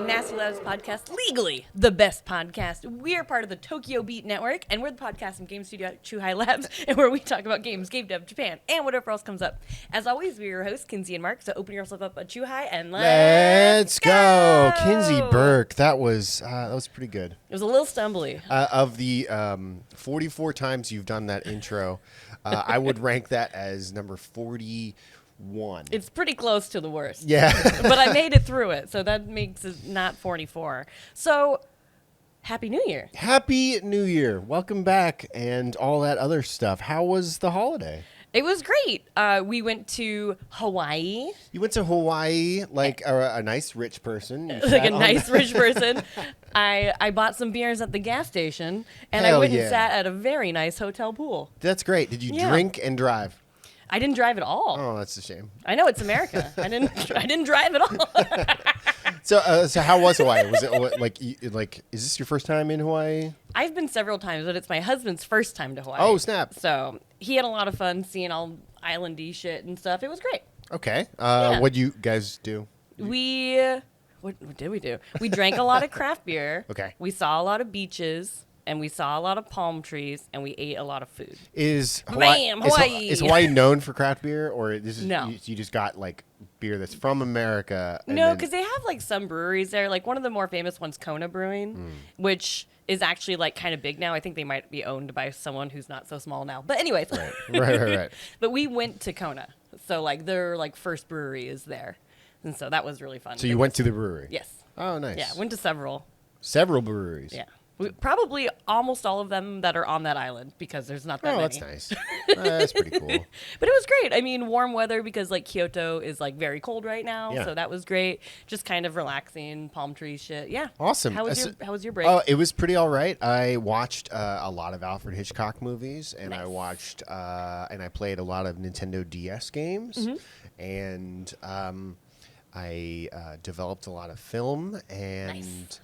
Nasty Loudest podcast, legally the best podcast. We're part of the Tokyo Beat Network, and we're the podcast and game studio at Chuhai Labs, and where we talk about games, game dev, Japan, and whatever else comes up. As always, we're your hosts, Kinsey and Mark, so open yourself up at Chuhai, and let's go! Kinsey Burke, that was pretty good. It was a little stumbly. Of the 44 times you've done that intro, I would rank that as number 41. It's pretty close to the worst. Yeah. But I made it through it, so that makes it not 44. So, Happy New Year. Happy New Year. Welcome back and all that other stuff. How was the holiday? It was great. We went to Hawaii. You went to Hawaii like a nice rich person. Like a nice rich person. I bought some beers at the gas station, and I went and sat at a very nice hotel pool. That's great. Did you drink and drive? I didn't drive at all. Oh, that's a shame. I know, it's America. I didn't drive at all. So how was Hawaii? Was it like is this your first time in Hawaii? I've been several times, but it's my husband's first time to Hawaii. Oh, snap. So he had a lot of fun seeing all islandy shit and stuff. It was great. Okay. What'd you guys do? What did we do? We drank a lot of craft beer. Okay. We saw a lot of beaches. And we saw a lot of palm trees, and we ate a lot of food. Is Hawaii? Is Hawaii known for craft beer, or this is no? You just got like beer that's from America? No, because they have like some breweries there. Like one of the more famous ones, Kona Brewing, which is actually like kind of big now. I think they might be owned by someone who's not so small now. But anyways, right. But we went to Kona, so like their like first brewery is there, and so that was really fun. So you went to the brewery? Yes. Oh, nice. Yeah, went to several. Several breweries. Yeah. Probably almost all of them that are on that island because there's not that many. Oh, that's nice. That's pretty cool. But it was great. I mean, warm weather because like Kyoto is like very cold right now, so that was great. Just kind of relaxing, palm trees, shit. Yeah. Awesome. How was your break? Oh, it was pretty all right. I watched a lot of Alfred Hitchcock movies, and nice. I watched and I played a lot of Nintendo DS games, and I developed a lot of film and. Nice.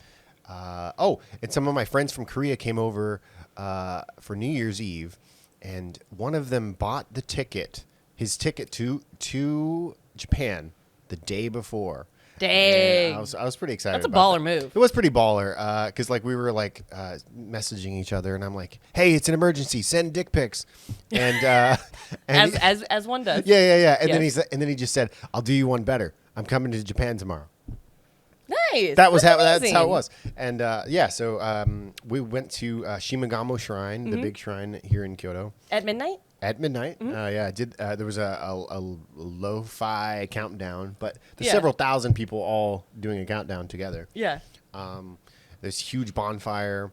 And some of my friends from Korea came over for New Year's Eve, and one of them bought his ticket to Japan the day before. Dang. I was pretty excited. That's a about baller that. move. It was pretty baller because like we were like messaging each other, and I'm like, "Hey, it's an emergency. Send dick pics." And, as one does. Yeah. And then he just said, "I'll do you one better. I'm coming to Japan tomorrow." Nice. That's how it was. And so we went to Shimagamo Shrine, the big shrine here in Kyoto. At midnight? At midnight. There was a lo-fi countdown, but there's several thousand people all doing a countdown together. Yeah. There's huge bonfire,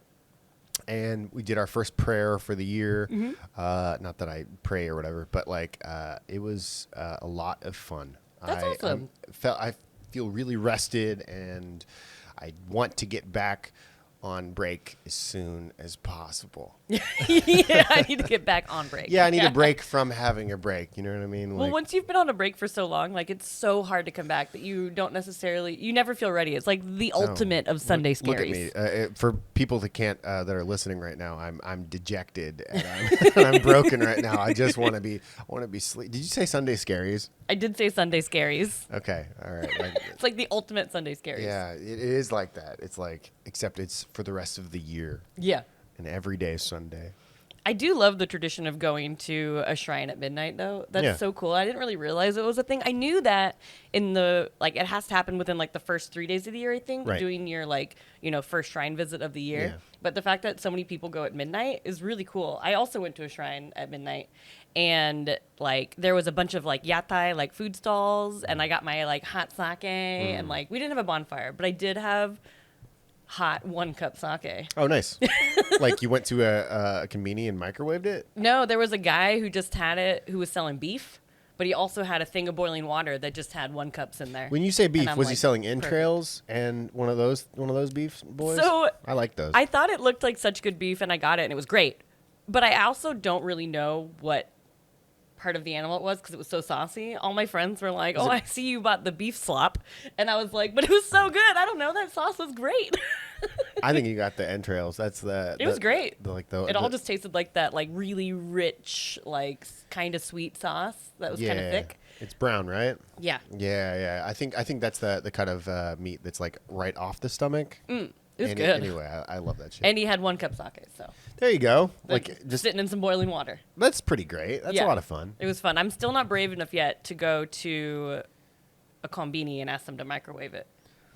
and we did our first prayer for the year. Not that I pray or whatever, but like it was a lot of fun. That's awesome. I feel really rested, and I want to get back on break as soon as possible. Yeah, I need to get back on break. Yeah, I need a break from having a break. You know what I mean? Well, once you've been on a break for so long, like it's so hard to come back that you never feel ready. It's like the ultimate of Sunday scaries. Look at me. For people that can't, that are listening right now, I'm dejected and I'm broken right now. I just want to be sleep. Did you say Sunday scaries? I did say Sunday scaries. Okay, all right. It's like the ultimate Sunday scaries. Yeah, it is like that. It's like, except it's for the rest of the year. Yeah. And every day is Sunday. I do love the tradition of going to a shrine at midnight, though. That's so cool. I didn't really realize it was a thing. I knew that it has to happen within like the first 3 days of the year, I think, doing your first shrine visit of the year. Yeah. But the fact that so many people go at midnight is really cool. I also went to a shrine at midnight, and like there was a bunch of like yatai, like food stalls, and I got my like hot sake, and like we didn't have a bonfire, but I did have hot 1-cup sake. Oh, nice. Like you went to a convenience and microwaved it? No, there was a guy who just had it who was selling beef, but he also had a thing of boiling water that just had 1-cups in there. When you say beef, was he selling entrails and one of those beef boys? So I like those. I thought it looked like such good beef, and I got it, and it was great. But I also don't really know what part of the animal it was because it was so saucy. All my friends were like, I see you bought the beef slop. And I was like, but it was so good. I don't know. That sauce was great. I think you got the entrails. That's It was great. It all the- just tasted like that, like really rich, like kind of sweet sauce that was kind of thick. It's brown, right? Yeah. Yeah. I think that's the kind of meat that's like right off the stomach. It was good. Anyway, I love that shit. And he had 1 cup sake, so there you go. like just sitting in some boiling water. that's pretty great. That's a lot of fun. It was fun. I'm still not brave enough yet to go to a combini and ask them to microwave it.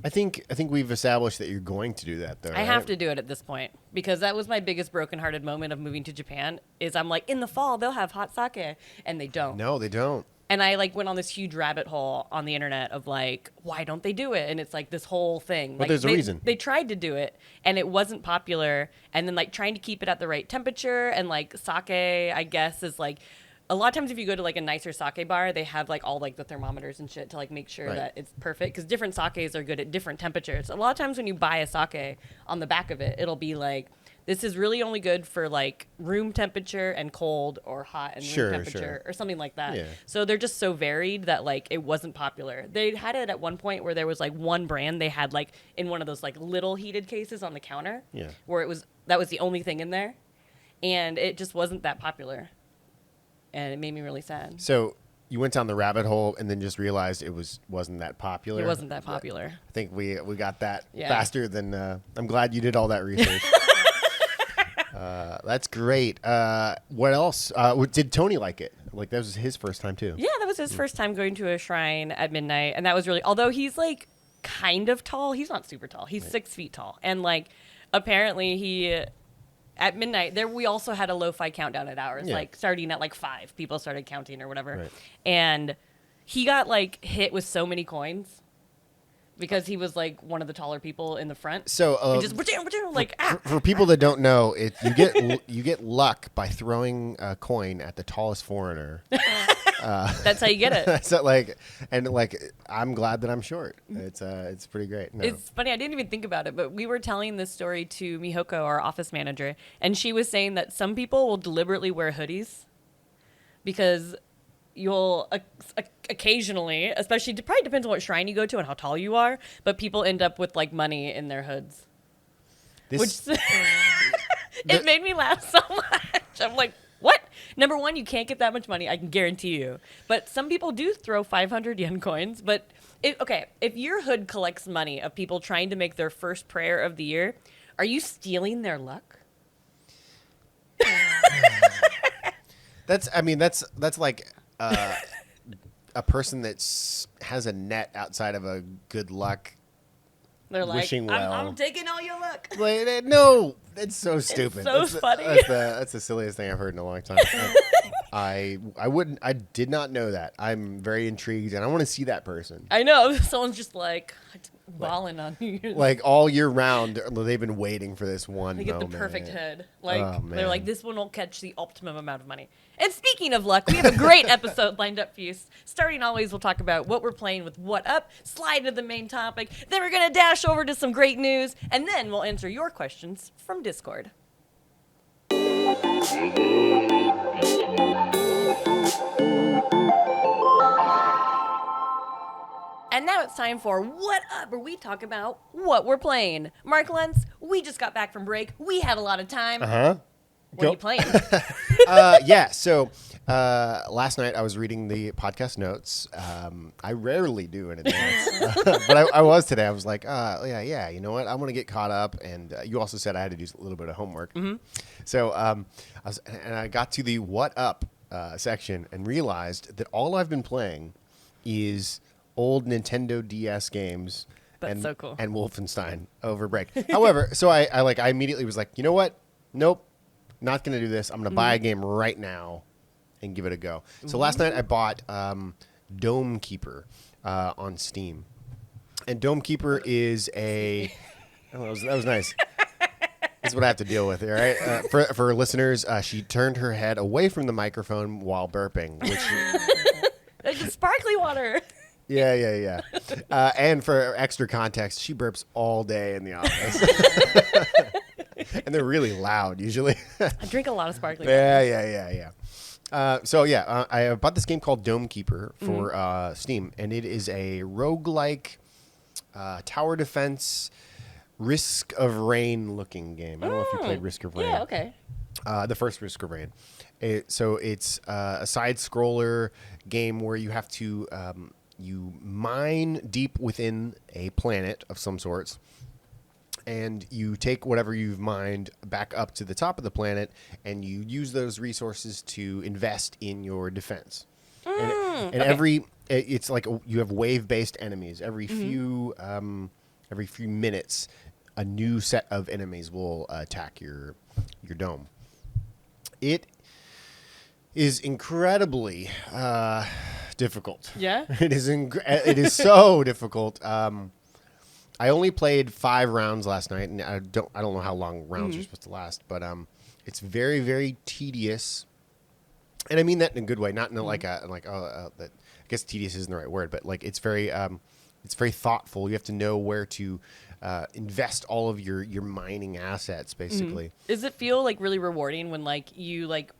I think we've established that you're going to do that though. I have to do it at this point because that was my biggest brokenhearted moment of moving to Japan. Is I'm like, in the fall they'll have hot sake, and they don't. No, they don't. And I like went on this huge rabbit hole on the internet of like, why don't they do it? And it's like this whole thing. But like, there's a reason. They tried to do it and it wasn't popular. And then like trying to keep it at the right temperature and like sake, I guess, is like a lot of times if you go to like a nicer sake bar, they have like all like the thermometers and shit to like make sure that it's perfect because different sakes are good at different temperatures. A lot of times when you buy a sake, on the back of it, it'll be like, this is really only good for like room temperature and cold or hot and room temperature or something like that. Yeah. So they're just so varied that like it wasn't popular. They had it at one point where there was like one brand they had like in one of those like little heated cases on the counter. Yeah. Where that was the only thing in there. And it just wasn't that popular. And it made me really sad. So you went down the rabbit hole and then just realized it wasn't that popular. It wasn't that popular. I think we got that faster than I'm glad you did all that research. That's great. What else? Did Tony like it? Like that was his first time too. Yeah, that was his first time going to a shrine at midnight, and that was really. Although he's like kind of tall, he's not super tall. He's 6 feet tall, and like apparently he at midnight there we also had a lo-fi countdown at hours, like starting at like 5. People started counting or whatever, and he got like hit with so many coins. Because he was like one of the taller people in the front, so just like for people that don't know, you get luck by throwing a coin at the tallest foreigner. That's how you get it. So like I'm glad that I'm short. It's pretty great. No. It's funny. I didn't even think about it, but we were telling this story to Mihoko, our office manager, and she was saying that some people will deliberately wear hoodies because you'll occasionally, especially probably depends on what shrine you go to and how tall you are, but people end up with like money in their hoods. Which it made me laugh so much. I'm like, what? Number one, you can't get that much money. I can guarantee you. But some people do throw 500 yen coins. But if your hood collects money of people trying to make their first prayer of the year, are you stealing their luck? That's like a person that has a net outside of a good luck. They're like, wishing well. I'm taking all your luck. Like, no, it's so stupid. It's so funny. That's the silliest thing I've heard in a long time. I did not know that. I'm very intrigued, and I want to see that person. I know. Someone's just like balling on you. Like all year round, they've been waiting for this one. They get moment. the perfect head. Like they're man. like, this one will catch the optimum amount of money. And speaking of luck, we have a great episode lined up for you. Starting always, we'll talk about what we're playing with What Up, slide into the main topic. Then we're gonna dash over to some great news, and then we'll answer your questions from Discord. And now it's time for What Up, where we talk about what we're playing. Mark Lentz, we just got back from break. We had a lot of time. What are you playing? So last night I was reading the podcast notes. I rarely do in advance, but I was today. I was like, you know what? I want to get caught up. And you also said I had to do a little bit of homework. Mm-hmm. So I got to the What Up section and realized that all I've been playing is old Nintendo DS games. That's so cool. And Wolfenstein over break. However, so I immediately was like, you know what? Nope. Not going to do this. I'm going to buy a game right now and give it a go. So last night I bought Dome Keeper on Steam. And Dome Keeper is a... Oh, that was nice. That's what I have to deal with, all right? For listeners, she turned her head away from the microphone while burping, which... It's sparkly water. Yeah. And for extra context, she burps all day in the office. And they're really loud usually. I drink a lot of sparkling water. Yeah. I bought this game called Dome Keeper for Steam, and it is a roguelike tower defense Risk of Rain looking game. I don't know if you played Risk of Rain. Yeah, okay. The first Risk of Rain. So it's a side scroller game where you have to you mine deep within a planet of some sorts, and you take whatever you've mined back up to the top of the planet, and you use those resources to invest in your defense. And it's like you have wave-based enemies. Every few minutes, a new set of enemies will attack your dome. It is incredibly difficult. Yeah? It is so difficult. I only played 5 rounds last night, and I don't know how long rounds are supposed to last, but it's very, very tedious. And I mean that in a good way, not in I guess tedious isn't the right word, but like it's very thoughtful. You have to know where to invest all of your mining assets, basically. Does it feel like really rewarding when like you like?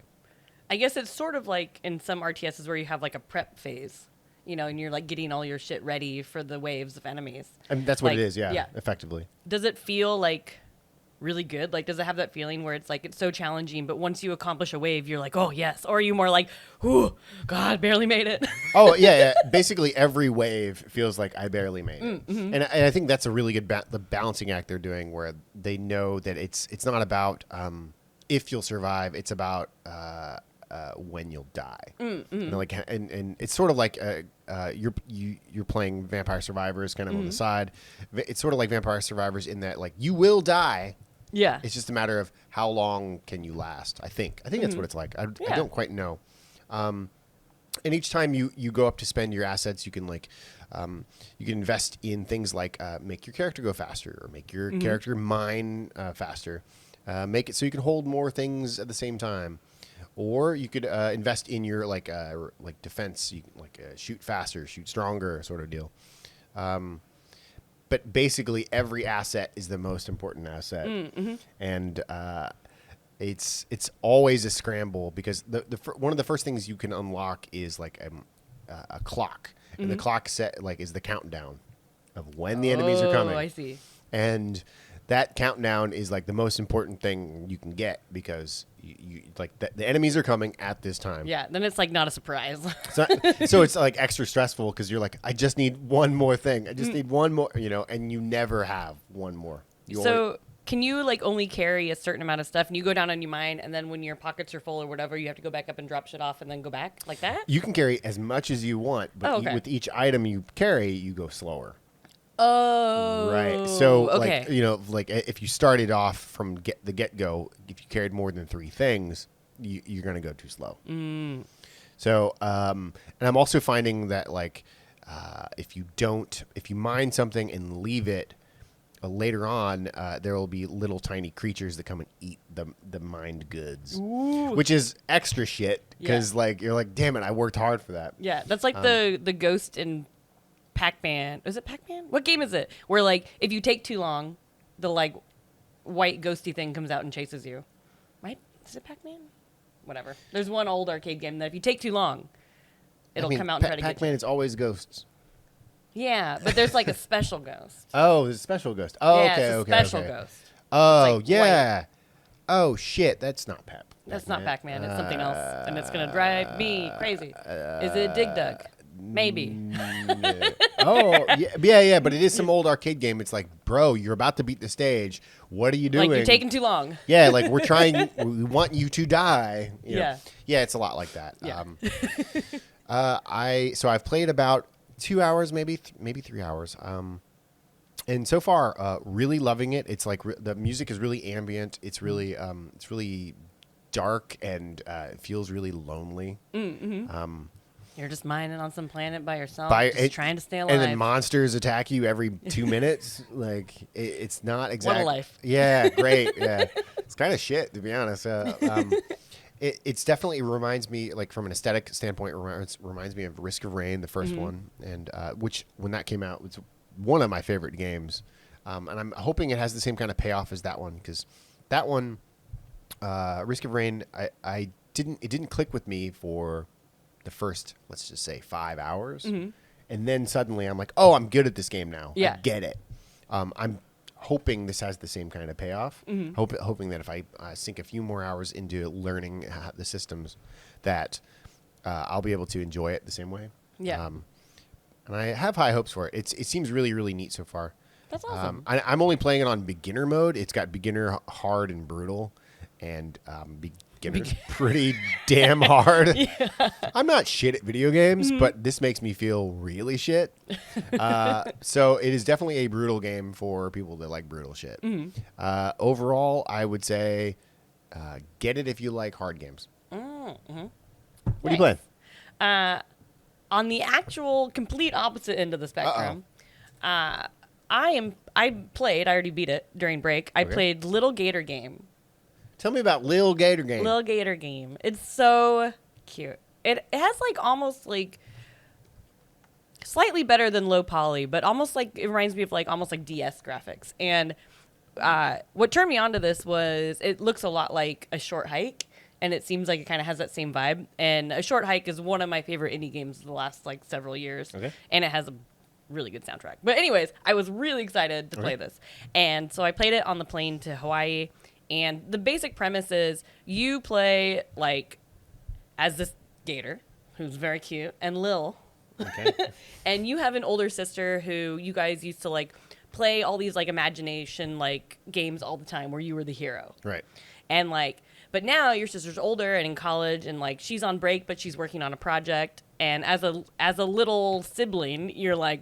I guess it's sort of like in some RTSs where you have like a prep phase, you know, and you're like getting all your shit ready for the waves of enemies. I mean, that's what it is, yeah, effectively. Does it feel like really good? Like, does it have that feeling where it's like it's so challenging, but once you accomplish a wave, you're like, oh yes? Or are you more like, oh God, barely made it? Oh yeah. Basically, every wave feels like I barely made it, and I think that's a really good the balancing act they're doing, where they know that it's not about if you'll survive, it's about when you'll die. You know, like, and it's sort of like you're playing Vampire Survivors kind of on the side. It's sort of like Vampire Survivors in that like you will die. Yeah. It's just a matter of how long can you last. I think that's what it's like. I don't quite know. And each time you go up to spend your assets, you can like you can invest in things like make your character go faster, or make your character mine faster. Make it so you can hold more things at the same time. Or you could invest in your like defense, you can, like shoot faster, shoot stronger, sort of deal. But basically, every asset is the most important asset, and it's always a scramble, because one of the first things you can unlock is like a clock, and the clock set like is the countdown of when the enemies are coming. Oh, I see. And that countdown is like the most important thing you can get, because you like the enemies are coming at this time. Yeah, then it's like not a surprise. So it's like extra stressful, because you're like, I just need one more thing. I just need one more, you know, and you never have one more. Can you like only carry a certain amount of stuff, and you go down on your mine, and then when your pockets are full or whatever, you have to go back up and drop shit off and then go back like that? You can carry as much as you want, but with each item you carry, you go slower. Oh, right. So, okay. like, you know, like if you started off from the get-go, if you carried more than 3 things, you're going to go too slow. So, and I'm also finding that, like, if you mine something and leave it, later on, there will be little tiny creatures that come and eat the mined goods, which is extra shit, because, like, you're like, damn it, I worked hard for that. Yeah, that's like the ghost in Pac-Man. Is it Pac-Man? What game is it? Where like if you take too long, the like white ghosty thing comes out and chases you. Right? Is it Pac-Man? Whatever. There's one old arcade game that if you take too long, it'll come out and try to get you. Pac-Man is always ghosts. Yeah, but there's like a special ghost. Oh, there's a special ghost. Oh, yeah, okay, it's a okay. special okay. ghost. Oh, like yeah. White. Oh shit, that's not Pep. That's not Pac-Man. It's something else, and it's gonna drive me crazy. Is it Dig Dug? Maybe. Oh, yeah, but it is some old arcade game. It's like, bro, you're about to beat the stage. What are you doing? Like, you're taking too long. Yeah, like, we want you to die. You know? Yeah. Yeah, it's a lot like that. Yeah. I've played about 2 hours, maybe 3 hours. And so far, really loving it. It's like the music is really ambient. It's really dark, and it feels really lonely. You're just mining on some planet by yourself, trying to stay alive. And then monsters attack you every 2 minutes. Like, it's not exactly. What a life. Yeah, great. Yeah. It's kind of shit, to be honest. It's definitely reminds me, like, from an aesthetic standpoint, reminds me of Risk of Rain, the first one, and which, when that came out, was one of my favorite games. And I'm hoping it has the same kind of payoff as that one, because that one, Risk of Rain, it didn't click with me for the first, let's just say, 5 hours. And then suddenly I'm like, oh, I'm good at this game now. Yeah. I get it. I'm hoping this has the same kind of payoff. Hoping that if I sink a few more hours into learning the systems, that I'll be able to enjoy it the same way. Yeah. And I have high hopes for it. It seems really, really neat so far. That's awesome. I'm only playing it on beginner mode. It's got beginner, hard, and brutal. And beginner's pretty damn hard. Yeah. I'm not shit at video games, but this makes me feel really shit. So it is definitely a brutal game for people that like brutal shit. Overall, I would say get it if you like hard games. What are you playing? On the actual complete opposite end of the spectrum, I already beat it during break. I played Little Gator Game. Tell me about Lil Gator Game. Lil Gator Game. It's so cute. It has like almost like slightly better than low poly, but almost like it reminds me of like almost like DS graphics. And what turned me onto this was it looks a lot like A Short Hike, and it seems like it kind of has that same vibe. And A Short Hike is one of my favorite indie games of the last like several years. Okay. And it has a really good soundtrack. But anyways, I was really excited to play this. And so I played it on the plane to Hawaii. And the basic premise is you play like as this gator who's very cute and Lil. Okay. And you have an older sister who you guys used to like play all these like imagination like games all the time where you were the hero. Right. And like, but now your sister's older and in college and like she's on break, but she's working on a project. And as a little sibling, you're like,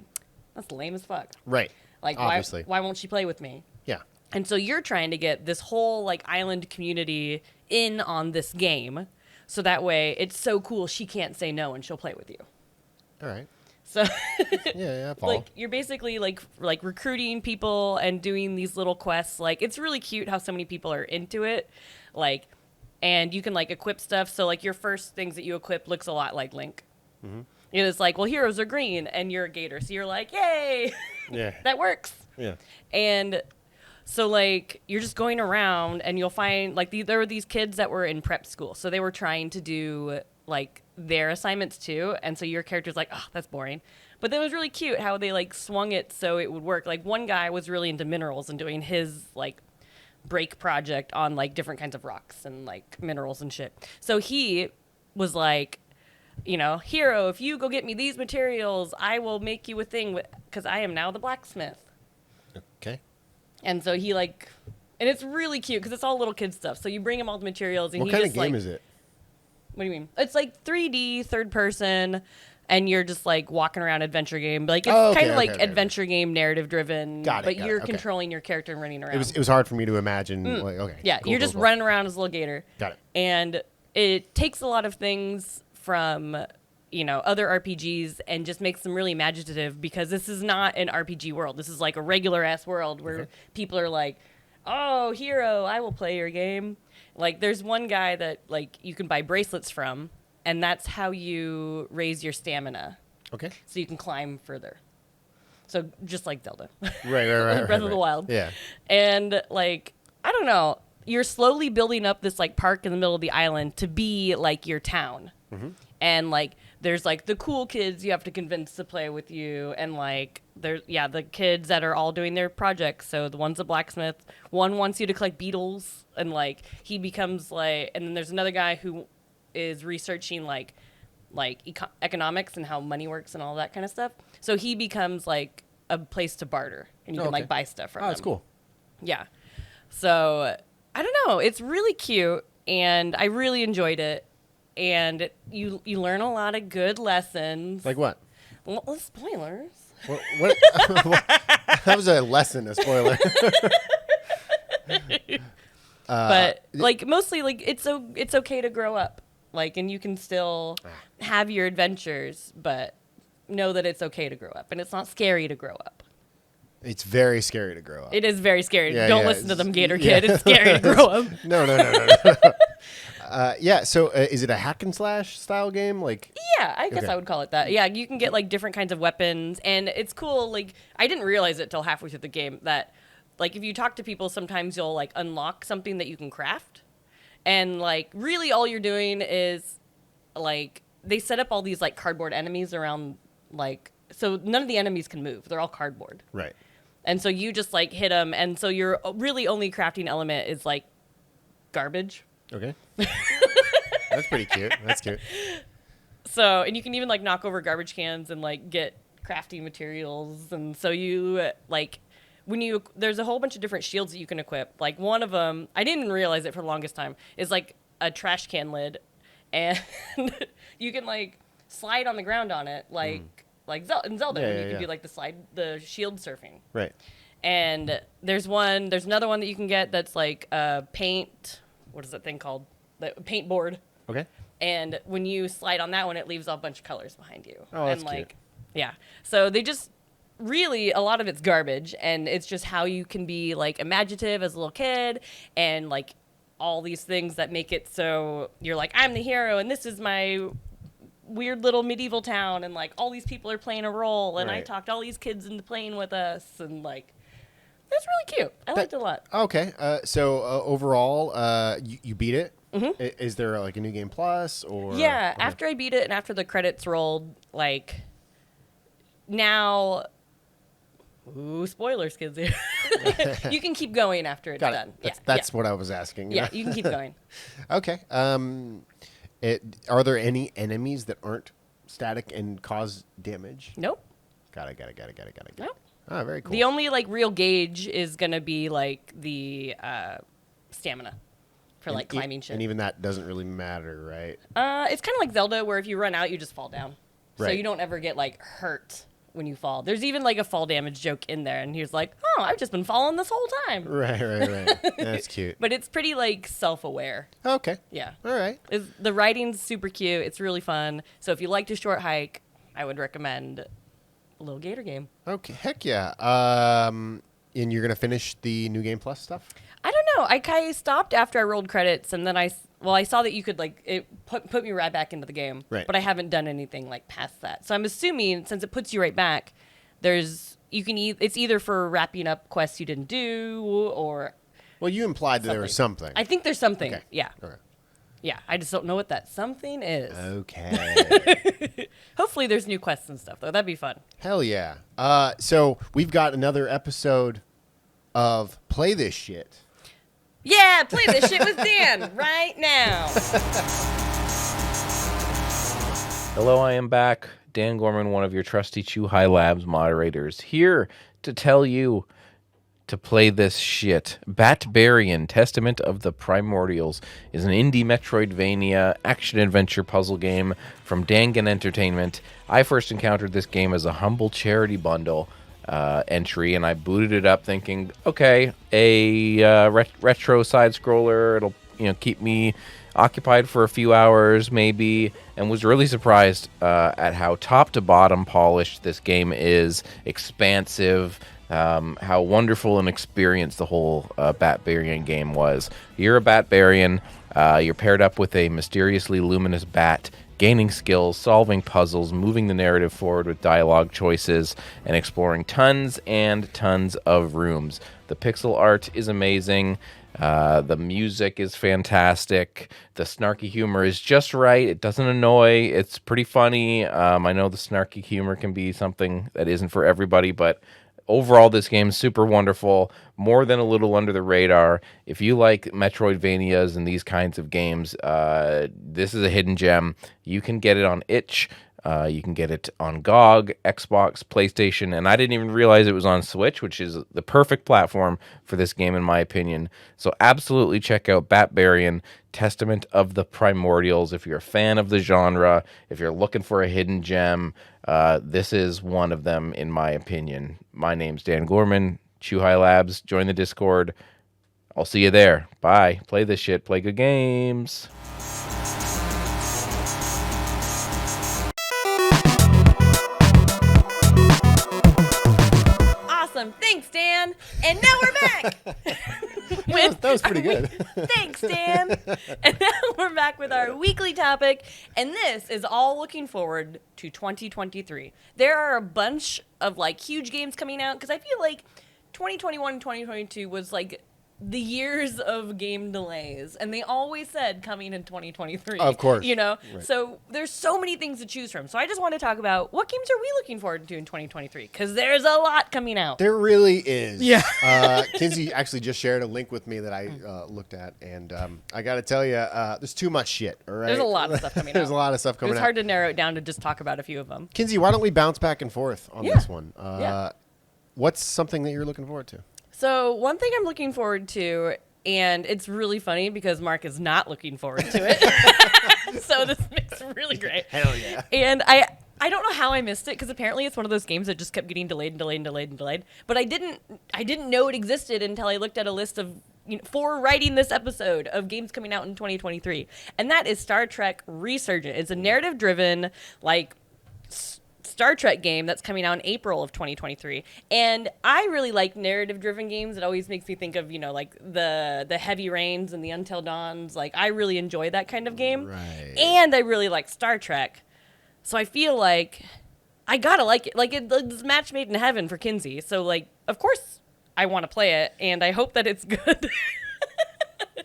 that's lame as fuck. Right. Like, obviously. Why won't she play with me? Yeah. And so you're trying to get this whole like island community in on this game, so that way it's so cool she can't say no and she'll play with you. All right. So yeah, like you're basically like recruiting people and doing these little quests. Like it's really cute how so many people are into it. Like, and you can like equip stuff. So like your first things that you equip looks a lot like Link. Mm-hmm. It's like, well, heroes are green and you're a gator, so you're like, yay, yeah, that works. Yeah, and. So, like, you're just going around and you'll find, like, there were these kids that were in prep school. So they were trying to do, like, their assignments, too. And so your character's like, oh, that's boring. But that was really cute how they, like, swung it so it would work. Like, one guy was really into minerals and doing his, like, break project on, like, different kinds of rocks and, like, minerals and shit. So he was like, you know, hero, if you go get me these materials, I will make you a thing because I am now the blacksmith. Okay. And so he like, and it's really cute because it's all little kid stuff. So you bring him all the materials, and what he kind just of game like, is it? What do you mean? It's like 3D, third person, and you're just like walking around adventure game. Like it's kind of like adventure game, narrative driven. But you're controlling your character and running around. It was hard for me to imagine. Like, okay. Yeah, cool, you're just running around as a little gator. Got it. And it takes a lot of things from, you know, other RPGs and just makes them really imaginative because this is not an RPG world. This is like a regular ass world where people are like, oh, hero, I will play your game. Like there's one guy that like you can buy bracelets from, and that's how you raise your stamina. Okay. So you can climb further. So just like Zelda. Right. Breath of the Wild. Yeah. And like, I don't know, you're slowly building up this like park in the middle of the island to be like your town. Mm-hmm. And like, there's like the cool kids you have to convince to play with you, and like there's the kids that are all doing their projects. So the one's a blacksmith, one wants you to collect beetles, and like he becomes like, and then there's another guy who is researching like economics and how money works and all that kind of stuff. So he becomes like a place to barter, and you can like buy stuff from him. That's cool. Yeah. So I don't know, it's really cute, and I really enjoyed it. And you learn a lot of good lessons. Like what? Well, spoilers. What? That was a lesson, a spoiler. But like mostly, like it's okay to grow up. Like, and you can still have your adventures, but know that it's okay to grow up, and it's not scary to grow up. It's very scary to grow up. It is very scary. Don't listen to them, Gator Kid. It's scary to grow up. No. So is it a hack and slash style game? Like, yeah, I guess I would call it that. Yeah, you can get like different kinds of weapons, and it's cool. Like, I didn't realize it till halfway through the game that, like, if you talk to people, sometimes you'll like unlock something that you can craft, and like really all you're doing is like they set up all these like cardboard enemies around, like, so none of the enemies can move. They're all cardboard. Right. And so you just like hit them, and so your really only crafting element is like garbage. Okay. That's pretty cute. That's cute. So, and you can even like knock over garbage cans and like get crafting materials. And so you like there's a whole bunch of different shields that you can equip. Like one of them, I didn't realize it for the longest time, is like a trash can lid, and you can like slide on the ground on it, like in Zelda, when you can do like the shield surfing. Right. And there's another one that you can get that's like a paint. What is that thing called? The paint board. Okay. And when you slide on that one, it leaves a bunch of colors behind you. Oh, that's and like, cute. Yeah. So they just really, a lot of it's garbage, and it's just how you can be like imaginative as a little kid, and like all these things that make it so you're like, I'm the hero, and this is my weird little medieval town, and like all these people are playing a role, and I talked all these kids into playing with us, and like it's really cute. I liked it a lot. Okay. So overall, you beat it. Mm-hmm. Is there like a new game plus or? Yeah. Okay. After I beat it and after the credits rolled, like now, spoilers, kids. You can keep going after it's done. That's what I was asking. Yeah, you can keep going. Okay. Are there any enemies that aren't static and cause damage? Nope. Got it. Nope. Oh, very cool. The only like real gauge is gonna be like the stamina for like climbing shit. And even that doesn't really matter, right? It's kind of like Zelda, where if you run out, you just fall down, so you don't ever get like hurt when you fall. There's even like a fall damage joke in there, and he was like, "Oh, I've just been falling this whole time." Right. That's cute. But it's pretty like self-aware. Okay. Yeah. All right. The writing's super cute. It's really fun. So if you like to short hike, I would recommend a little Gator game. Okay. Heck yeah. And you're gonna finish the new game plus stuff? I don't know. I stopped after I rolled credits, and then I saw that you could like it put me right back into the game. Right. But I haven't done anything like past that. So I'm assuming since it puts you right back, it's either for wrapping up quests you didn't do, or well, you implied that there was something. I think there's something. Okay. Yeah. Okay. Yeah. I just don't know what that something is. Okay. Hopefully there's new quests and stuff though. That'd be fun. Hell yeah. So we've got another episode of Play This Shit. Yeah, play this shit with Dan right now. Hello, I am back. Dan Gorman, one of your trusty Chu High Labs moderators, here to tell you to play this shit. Batbarian, Testament of the Primordials, is an indie Metroidvania action-adventure puzzle game from Dangan Entertainment. I first encountered this game as a humble charity bundle entry, and I booted it up thinking, okay, a retro side scroller, it'll keep me occupied for a few hours maybe, and was really surprised at how top to bottom polished this game is, expansive, how wonderful an experience the whole Batbarian game was. You're a Batbarian, you're paired up with a mysteriously luminous bat, gaining skills, solving puzzles, moving the narrative forward with dialogue choices, and exploring tons and tons of rooms. The pixel art is amazing. The music is fantastic. The snarky humor is just right. It doesn't annoy. It's pretty funny. I know the snarky humor can be something that isn't for everybody, but overall, this game is super wonderful, more than a little under the radar. If you like Metroidvanias and these kinds of games, this is a hidden gem. You can get it on itch. You can get it on GOG, Xbox, PlayStation, and I didn't even realize it was on Switch, which is the perfect platform for this game, in my opinion. So absolutely check out Batbarian, Testament of the Primordials. If you're a fan of the genre, if you're looking for a hidden gem, this is one of them, in my opinion. My name's Dan Gorman, Chu High Labs. Join the Discord. I'll see you there. Bye. Play this shit. Play good games. Awesome. Thanks, Dan. And now we're back. That was pretty good. Thanks, Dan. And now we're back with our weekly topic, and this is all looking forward to 2023. There are a bunch of like huge games coming out, because I feel like 2021 and 2022 was like the years of game delays, and they always said coming in 2023. Of course. You know? Right. So there's so many things to choose from. So I just want to talk about what games are we looking forward to in 2023? Because there's a lot coming out. There really is. Yeah. Kinsey actually just shared a link with me that I looked at, and I got to tell you, there's too much shit. All right. There's a lot of stuff coming out. There's a lot of stuff coming It's out. hard to narrow it down to just talk about a few of them. Kinsey, why don't we bounce back and forth on Yeah. this one? Yeah. What's something that you're looking forward to? So one thing I'm looking forward to, and it's really funny because Mark is not looking forward to it. So this makes it really great. Hell yeah. And I don't know how I missed it because apparently it's one of those games that just kept getting delayed and delayed and delayed and delayed. But I didn't know it existed until I looked at a list of, for writing this episode, of games coming out in 2023. And that is Star Trek Resurgent. It's a narrative-driven, like, Star Trek game that's coming out in April of 2023. And I really like narrative-driven games. It always makes me think of, like the Heavy Rains and the Until Dawns. Like, I really enjoy that kind of game. Right. And I really like Star Trek. So I feel like I gotta like it. Like, it's a match made in heaven for Kinsey. So, like, of course I want to play it, and I hope that it's good.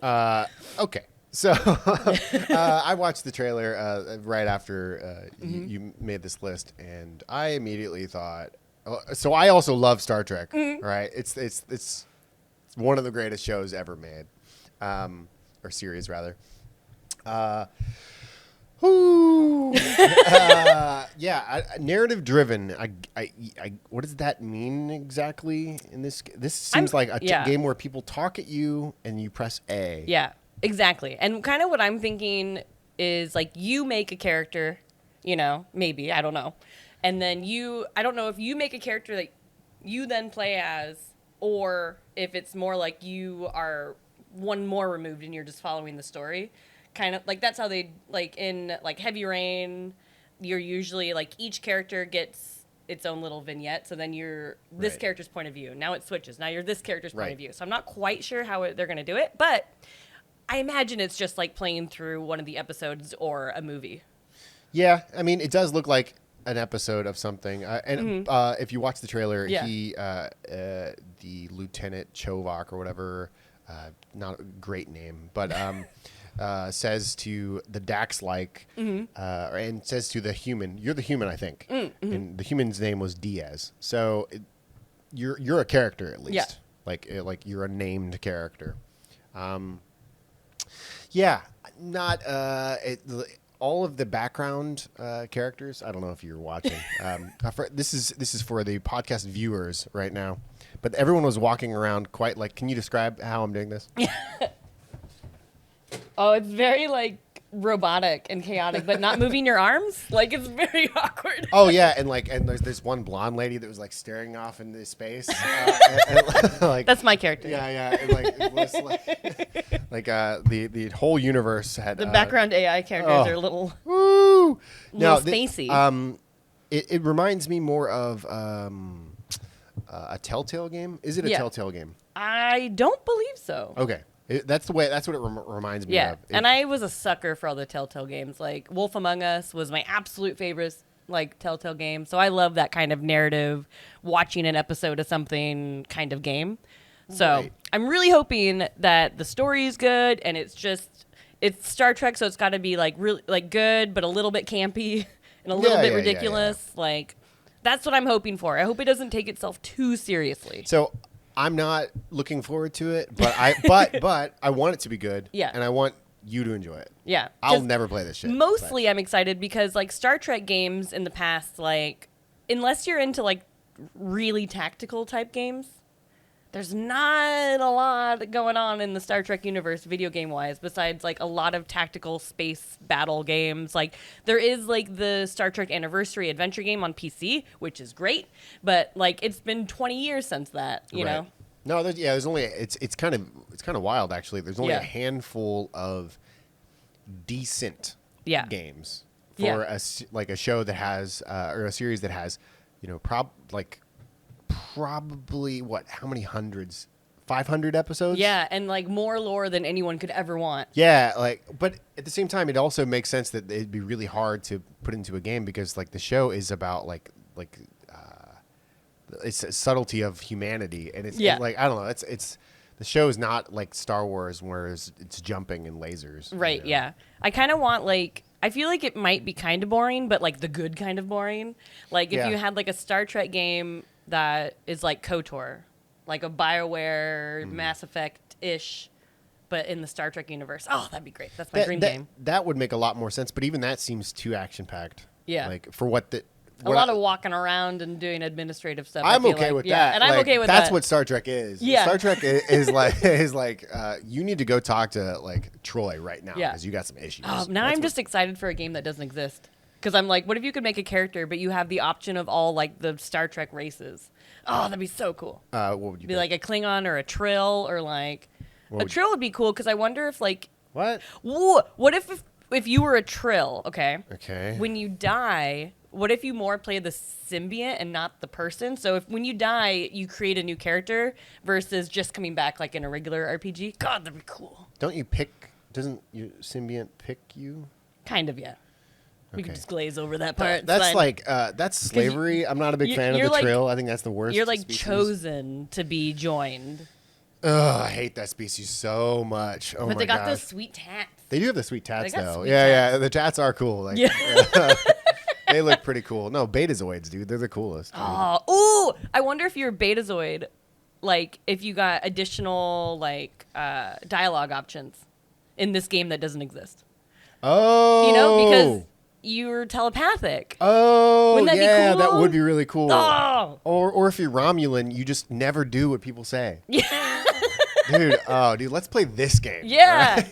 Okay. So I watched the trailer right after you made this list, and I immediately thought. So I also love Star Trek. Right? It's one of the greatest shows ever made, or series rather. Narrative driven. What does that mean exactly in this? This seems like a game where people talk at you and you press A. Yeah, exactly. And kind of what I'm thinking is, like, you make a character, maybe, I don't know. And then I don't know if you make a character that you then play as, or if it's more like you are one more removed and you're just following the story. Kind of like that's how they, like, in like Heavy Rain, you're usually like each character gets its own little vignette. So then you're this Right. character's point of view. Now it switches. Now you're this character's point Right. of view. So I'm not quite sure how they're going to do it, but I imagine it's just like playing through one of the episodes or a movie. Yeah, I mean, it does look like an episode of something. If you watch the trailer, Yeah. the Lieutenant Chovak or whatever, not a great name, but says to the Dax-like, and says to the human, "You're the human, I think." And the human's name was Diaz. So you're a character at least, like you're a named character. Not all of the background characters. I don't know if you're watching. This is for the podcast viewers right now, but everyone was walking around quite like. Can you describe how I'm doing this? Oh, it's very like robotic and chaotic, but not moving your arms. Like, it's very awkward. Oh yeah, and there's this one blonde lady that was like staring off into space. Like That's my character. yeah, and, like it was like the whole universe had The background AI characters are a little now spacey. It reminds me more of a Telltale game. Is it a Yeah. Telltale game? I don't believe so. Okay, that's what it reminds me Yeah, of. and I was a sucker for all the Telltale games. Like, Wolf Among Us was my absolute favorite, like, Telltale game. So I love that kind of narrative, watching an episode of something kind of game. So Right. I'm really hoping that the story is good, and it's Star Trek, so it's got to be like really like good, but a little bit campy and a little bit yeah. ridiculous. Like, that's what I'm hoping for. I hope it doesn't take itself too seriously. So I'm not looking forward to it, but I want it to be good. Yeah. And I want you to enjoy it. Yeah, I'll 'cause never play this shit. mostly I'm excited because, like, Star Trek games in the past, like, unless you're into like really tactical type games, there's not a lot going on in the Star Trek universe video game wise besides like a lot of tactical space battle games. Like, there is like the Star Trek Anniversary adventure game on PC, which is great, but like it's been 20 years since that, you know. No, there's only it's kind of wild actually. There's only Yeah. a handful of decent Yeah. games for Yeah. a show that has or a series that has, probably how many hundreds? 500 episodes? Yeah, and like more lore than anyone could ever want. Yeah, but at the same time, it also makes sense that it'd be really hard to put into a game because like the show is about it's a subtlety of humanity, and it's Yeah. like I don't know, it's The show is not like Star Wars, where it's jumping and lasers. Right, yeah. I kind of want, like, I feel like it might be kind of boring, but, like, the good kind of boring. Like, if Yeah. you had, like, a Star Trek game that is, like, KOTOR, like a BioWare, Mass Effect-ish, but in the Star Trek universe. Oh, that'd be great. That's my dream game. That would make a lot more sense, but even that seems too action-packed. Yeah. Like, for what the... A lot of walking around and doing administrative stuff. I'm I feel okay like. with Yeah, that. and I'm Like, okay with that's that. what Star Trek is. Yeah. Star Trek is like you need to go talk to like Troy right now Yeah. because you got some issues. Now That's I'm what- just excited for a game that doesn't exist. Because I'm like, what if you could make a character, but you have the option of all like the Star Trek races? Oh, that'd be so cool. what would you Be pick? like a Klingon or a Trill or like What a would- Trill would be cool because I wonder if like What? what if you were a Trill? Okay. Okay. When you die, what if you more play the symbiote and not the person? So if when you die, you create a new character versus just coming back like in a regular RPG. God, that'd be cool. Don't you pick? Doesn't your symbiont pick you? Kind of, yeah. We Okay. can just glaze over that part. It's That's fine. like that's slavery. I'm not a big fan of you're the like- Trill. I think that's the worst. You're like species. chosen to be joined. Ugh, I hate that species so much. Oh But my they got gosh. those sweet tats. They do have the sweet tats got though. sweet Yeah, tats. yeah. The tats are cool. Like, Yeah. they look pretty cool. No, betazoids, dude. They're the coolest. Oh, ooh! I wonder if you're a Betazoid, like if you got additional like dialogue options in this game that doesn't exist. Oh, You know, because you're telepathic. oh, Wouldn't that be yeah, that cool? would be really cool. Oh, Or if you're Romulan, you just never do what people say. yeah, Dude, let's play this game. yeah.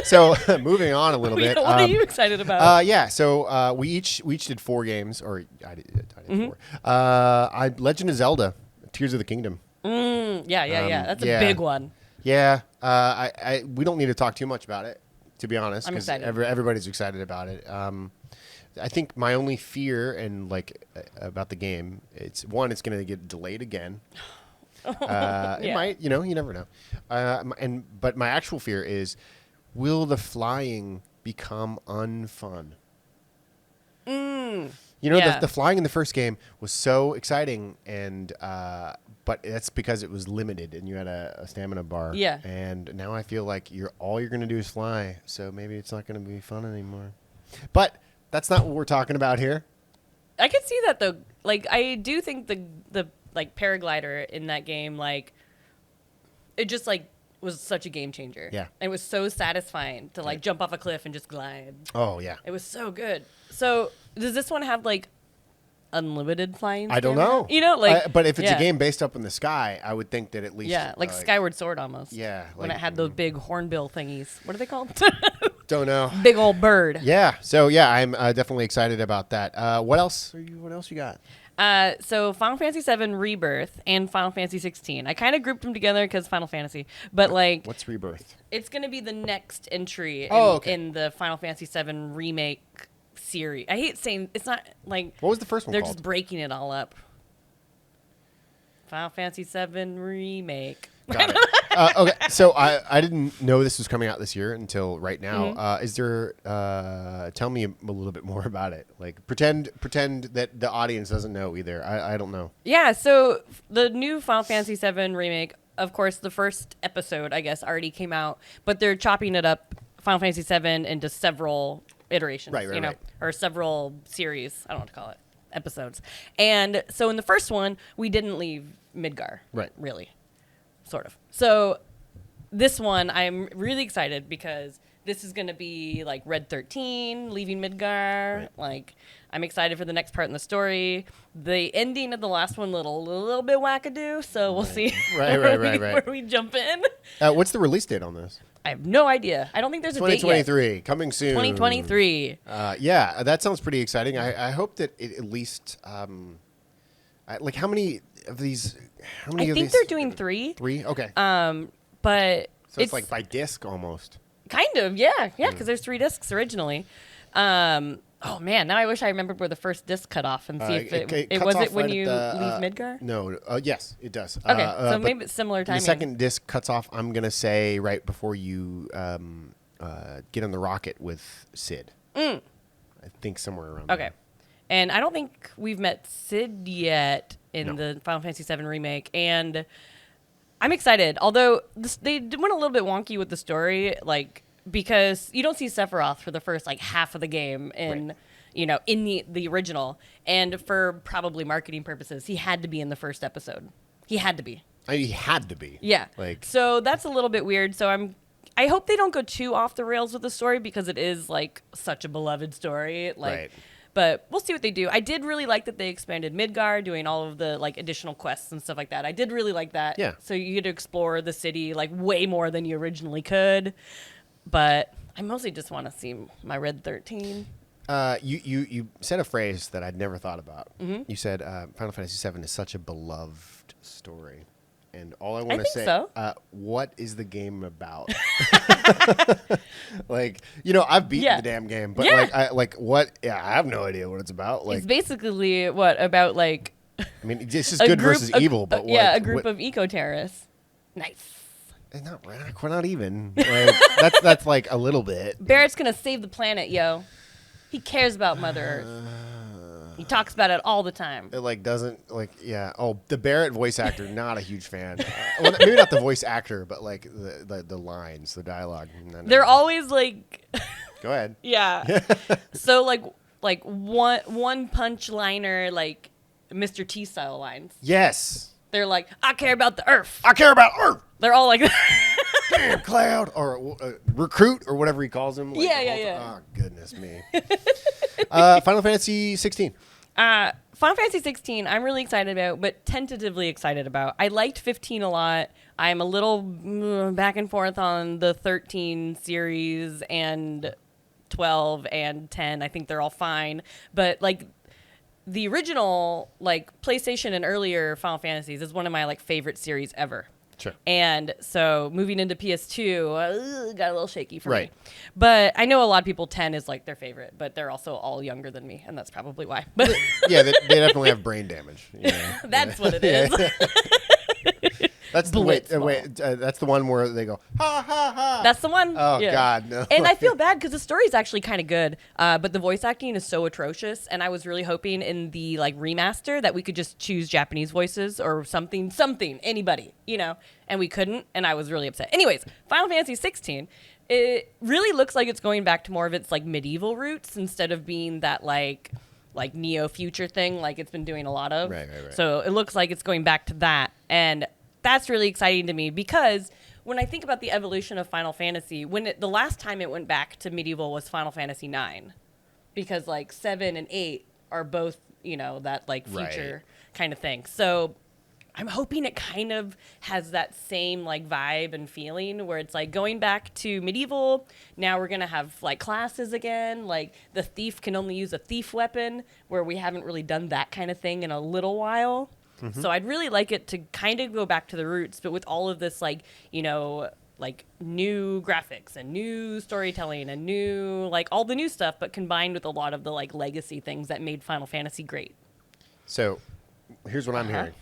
So moving on a little bit. What are you excited about? Yeah, so we each did 4 games, or I did Mm-hmm. 4. Legend of Zelda, Tears of the Kingdom. Yeah. That's yeah. a big one. Yeah, we don't need to talk too much about it, to be honest. I'm 'cause excited. Everybody's excited about it. I think my only fear and about the game, it's going to get delayed again. It Yeah. might, you never know. But my actual fear is, will the flying become unfun? Yeah. The flying in the first game was so exciting, and but that's because it was limited, and you had a stamina bar. Yeah. And now I feel like all you're going to do is fly, so maybe it's not going to be fun anymore. But that's not what we're talking about here. I could see that though. Like I do think the like paraglider in that game, like it just like was such a game changer. Yeah. It was so satisfying to like jump off a cliff and just glide. Oh yeah. It was so good. So does this one have like unlimited flying? I don't stamina? know. But if it's yeah. a game based up in the sky, I would think that at least like Skyward Sword almost. Yeah, When like- it had those big hornbill thingies. What are they called? Don't know. Big old bird. Yeah. So yeah, I'm definitely excited about that. What else? What else you got? So Final Fantasy VII Rebirth and Final Fantasy 16. I kind of grouped them together because Final Fantasy, but like What's Rebirth? it's gonna be the next entry in the Final Fantasy VII remake series. I hate saying it's not like What was the first one they're called? just breaking it all up. Final Fantasy VII remake. Got it. Okay, so I didn't know this was coming out this year until right now. Mm-hmm. Is there? Tell me a little bit more about it. Like pretend that the audience doesn't know either. I don't know. Yeah, so the new Final Fantasy VII remake, of course, the first episode, I guess, already came out, but they're chopping it up, Final Fantasy VII, into several iterations, Right. or several series, I don't know what to call it, episodes. And so in the first one, we didn't leave Midgar, Right. really, sort of. So this one, I'm really excited because this is going to be like Red 13, leaving Midgar. Right. Like, I'm excited for the next part in the story. The ending of the last one, little bit wackadoo. So we'll see Right. where we jump in. What's the release date on this? I have no idea. I don't think there's a date yet. 2023, coming soon. 2023. Yeah, that sounds pretty exciting. I hope that it at least like how many of these? How many? I of think these? they're doing 3. 3. Okay. But So it's like by disc almost. kind of, yeah, because there's 3 discs originally. Oh man, now I wish I remembered where the first disc cut off and see if it cuts was off it when right at you the, leave Midgar. No. Yes, it does. Okay, so but maybe it's similar timing. the second disc cuts off. I'm gonna say right before you get on the rocket with Sid. I think somewhere around. Okay. there. And I don't think we've met Sid yet in No. the Final Fantasy VII remake. And I'm excited. Although they went a little bit wonky with the story, like because you don't see Sephiroth for the first like half of the game in in the original, and for probably marketing purposes, he had to be in the first episode. He had to be. He had to be. Yeah. Like, so that's a little bit weird. So I hope they don't go too off the rails with the story because it is like such a beloved story. Like, right. But we'll see what they do. I did really like that they expanded Midgar, doing all of the like additional quests and stuff like that. I did really like that. Yeah. So you get to explore the city like way more than you originally could. But I mostly just want to see my Red 13. You said a phrase that I'd never thought about. Mm-hmm. You said Final Fantasy VII is such a beloved story. And all I want to think say, so. What is the game about? Like, I've beaten the damn game, but what? Yeah, I have no idea what it's about. Like, It's basically about like I mean, it's just good versus evil, but a group of eco-terrorists. Nice. We're not even. Like, that's like a little bit. Barrett's gonna save the planet, yo. He cares about Mother Earth. He talks about it all the time. It like doesn't like yeah. Oh, the Barrett voice actor, not a huge fan. Well, maybe not the voice actor, but like the lines, the dialogue. No. They're always like, Go ahead. yeah. So like one punch liner, like Mr. T style lines. Yes. They're like, I care about the Earth. I care about Earth. They're all like, Damn Cloud or recruit or whatever he calls him. Like, Yeah. Oh goodness me. Final Fantasy 16. Final Fantasy 16, I'm really excited about, but tentatively excited about. I liked 15 a lot. I'm a little back and forth on the 13 series and 12 and 10. I think they're all fine. But, like, the original, like, PlayStation and earlier Final Fantasies is one of my, like, favorite series ever. Sure. And so moving into PS2 got a little shaky for Right. me. But I know a lot of people 10 is like their favorite, but they're also all younger than me, and that's probably why. But Yeah, they definitely have brain damage. that's what it is. That's the that's the one where they go ha ha ha. That's the one. Oh Yeah. God, no. And I feel bad because the story's actually kind of good, but the voice acting is so atrocious. And I was really hoping in the like remaster that we could just choose Japanese voices or something, anybody, and we couldn't. And I was really upset. Anyways, Final Fantasy 16. It really looks like it's going back to more of its like medieval roots instead of being that like neo future thing like it's been doing a lot of. Right. So it looks like it's going back to that, and that's really exciting to me because when I think about the evolution of Final Fantasy, the last time it went back to medieval was Final Fantasy 9, because like 7 and 8 are both, that like future kind of thing. So I'm hoping it kind of has that same like vibe and feeling where it's like going back to medieval. Now we're going to have like classes again. Like the thief can only use a thief weapon, where we haven't really done that kind of thing in a little while. Mm-hmm. So I'd really like it to kind of go back to the roots, but with all of this, like, like new graphics and new storytelling and new, like all the new stuff, but combined with a lot of the like legacy things that made Final Fantasy great. So here's what I'm hearing.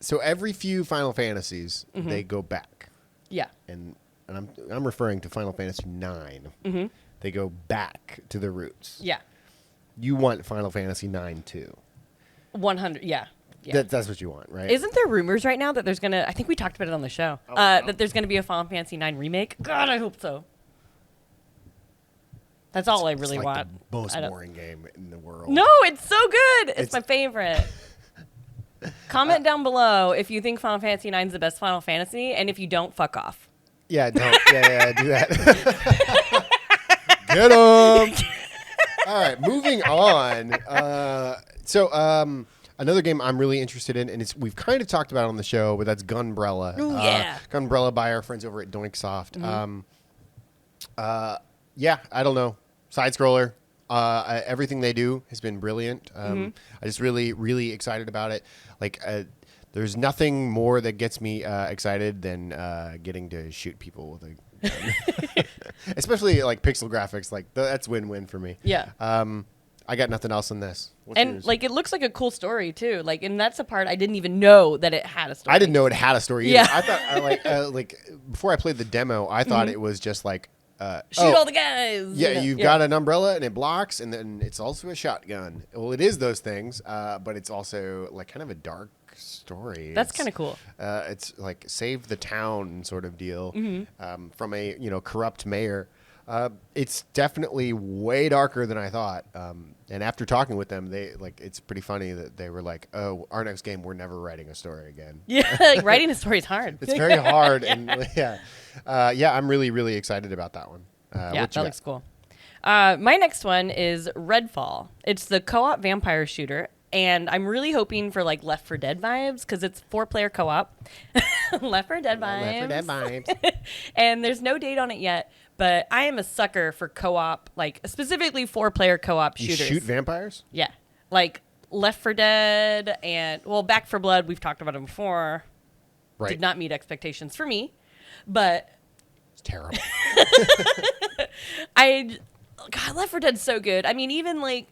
So every few Final Fantasies, they go back. Yeah. And I'm referring to Final Fantasy 9. Mm-hmm. They go back to the roots. Yeah. You want Final Fantasy 9 too. 100. Yeah. Yeah. That's what you want, right? Isn't there rumors right now that there's going to, I think we talked about it on the show, that there's going to be a Final Fantasy 9 remake? God, I hope so. That's all I really it's like want. The most boring game in the world. No, it's so good. It's my favorite. Comment down below if you think Final Fantasy 9 is the best Final Fantasy, and if you don't, fuck off. Yeah, don't. Yeah, do that. Get 'em. All right, moving on. Another game I'm really interested in, and we've kind of talked about it on the show, but that's Gunbrella. Ooh, yeah. Gunbrella by our friends over at Doinksoft. Mm-hmm. I don't know. Side scroller. Everything they do has been brilliant. I just really, really excited about it. Like, there's nothing more that gets me excited than getting to shoot people with a gun. Especially like pixel graphics. Like that's win-win for me. Yeah. I got nothing else in this. What's and yours? like it looks like a cool story too. Like, and that's a part I didn't even know that it had a story. I didn't know it had a story either. Yeah. I thought like before I played the demo, I thought it was just like shoot all the guys. Yeah, you've got an umbrella and it blocks, and then it's also a shotgun. Well, it is those things, but it's also like kind of a dark story. That's kind of cool. It's like save the town sort of deal from a corrupt mayor. It's definitely way darker than I thought. And after talking with them, it's pretty funny that they were like, "Oh, our next game, we're never writing a story again." Yeah, like writing a story is hard. It's very hard, and I'm really, really excited about that one. Yeah, that looks cool. My next one is Redfall. It's the co-op vampire shooter, and I'm really hoping for like Left 4 Dead vibes because it's 4-player co-op. Left 4 Dead vibes. Left 4 Dead vibes. And there's no date on it yet, but I am a sucker for co-op, like specifically 4-player co-op shooters. You shoot vampires? Yeah, like Left 4 Dead and Back 4 Blood. We've talked about them before. Right. Did not meet expectations for me, but it's terrible. God, Left 4 Dead's so good. I mean, even like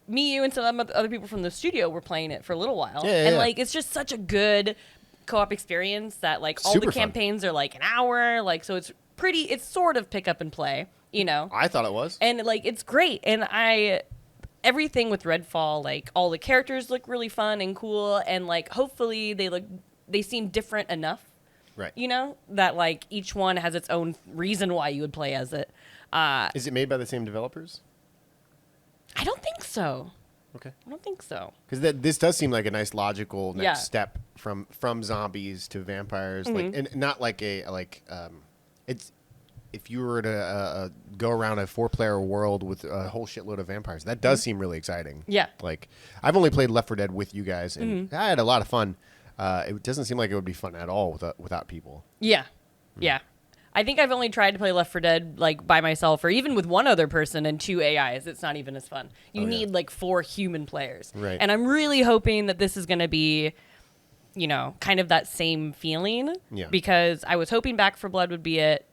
me, you, and some other people from the studio were playing it for a little while. Yeah. Like it's just such a good co-op experience that like all Super the campaigns are like an hour. Like so it's sort of pick up and play, I thought it was. And like it's great. And everything with Redfall, like all the characters look really fun and cool, and like hopefully they seem different enough. Right. That like each one has its own reason why you would play as it. Is it made by the same developers? I don't think so. Okay. I don't think so. Because this does seem like a nice logical next Yeah. step from zombies to vampires, like, and not like it's if you were to go around a 4-player world with a whole shitload of vampires, that does seem really exciting. Yeah. Like I've only played Left 4 Dead with you guys, and I had a lot of fun. It doesn't seem like it would be fun at all without people. Yeah. Yeah. I think I've only tried to play Left 4 Dead like by myself or even with one other person and 2 AIs. It's not even as fun. You need like 4 human players. Right. And I'm really hoping that this is going to be, kind of that same feeling. Yeah. Because I was hoping Back 4 Blood would be it,